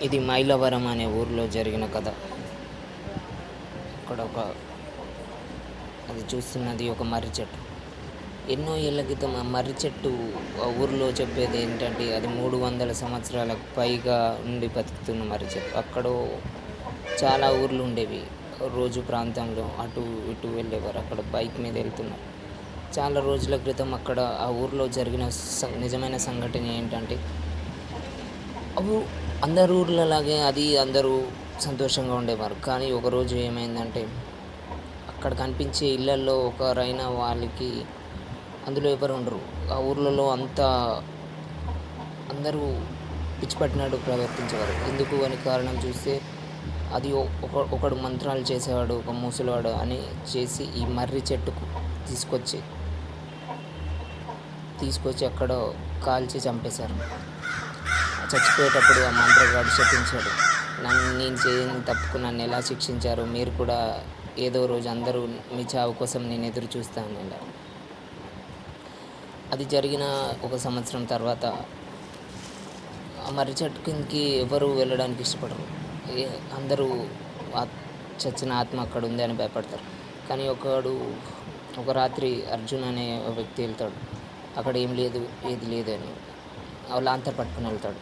ఇది మైలవరం అనే ఊరిలో జరిగిన కథ. అక్కడ అది చూస్తున్నది ఒక మర్రి చెట్టు. ఎన్నో ఏళ్ల క్రితం ఆ మర్రి చెట్టు ఆ ఊరిలో చెప్పేది ఏంటంటే అది 300 సంవత్సరాలకు పైగా ఉండి బతుకుతున్న మర్రి చెట్టు. అక్కడ చాలా ఊర్లు ఉండేవి. రోజు ప్రాంతంలో అటు ఇటు వెళ్ళేవారు. అక్కడ బైక్ మీద వెళ్తున్నారు. చాలా రోజుల క్రితం అక్కడ ఆ ఊరిలో జరిగిన నిజమైన సంఘటన ఏంటంటే అవు అందరు ఊర్లలాగే అది అందరూ సంతోషంగా ఉండేవారు. కానీ ఒకరోజు ఏమైందంటే అక్కడ కనిపించే ఇళ్ళల్లో ఒకరైన వాళ్ళకి అందులో ఎవరు ఉండరు. ఆ ఊర్లలో అంతా అందరూ పిచ్చి పట్టినట్టు ప్రవర్తించేవారు. ఎందుకు అని కారణం చూస్తే అది ఒకడు మంత్రాలు చేసేవాడు, ఒక ముసలివాడు అని చేసి ఈ మర్రి చెట్టుకు తీసుకొచ్చి అక్కడ కాల్చి చంపేశారు. చచ్చిపోయేటప్పుడు ఆ మంత్రగాడు శపించాడు, నేను చేయని తప్పుకు నన్ను ఎలా శిక్షించారు, మీరు కూడా ఏదో రోజు అందరూ మీ చావు కోసం నేను ఎదురు చూస్తాను ఇలా. అది జరిగిన 1 సంవత్సరం తర్వాత ఆ మర్రి చెట్టు కిందకి ఎవరు వెళ్ళడానికి ఇష్టపడరు. అందరూ చచ్చిన ఆత్మ అక్కడ ఉంది అని భయపడతారు. కానీ ఒక రాత్రి అర్జున్ అనే వ్యక్తి వెళ్తాడు. అక్కడ ఏం లేదు, ఏది లేదు అని లాంతర్ పట్టుకుని వెళ్తాడు.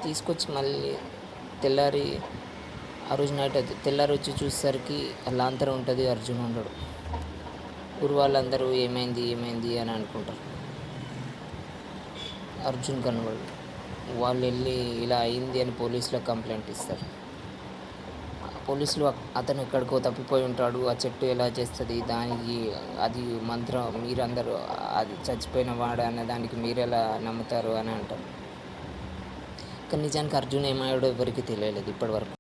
తీసుకొచ్చి మళ్ళీ తెల్లారి ఆ రోజు నైట్ అది తెల్లారి వచ్చి చూసేసరికి లాంతర్ ఉంటుంది, అర్జున్ ఉండడు. ఊరు వాళ్ళందరూ ఏమైంది ఏమైంది అని అనుకుంటారు. అర్జున్ కనబడు. వాళ్ళు వెళ్ళి ఇలా అయింది అని పోలీసులకు కంప్లైంట్ ఇస్తారు. పోలీసులు అతను ఎక్కడికో తప్పిపోయి ఉంటాడు, ఆ చెట్టు ఎలా చేస్తుంది దానికి, అది మంత్రం, మీరందరూ అది చచ్చిపోయిన వాడు అనే దానికి మీరెలా నమ్ముతారు అని అంటారు. కానీ నిజానికి అర్జున్ ఏమయ్యాడో ఎవరికి తెలియలేదు ఇప్పటివరకు.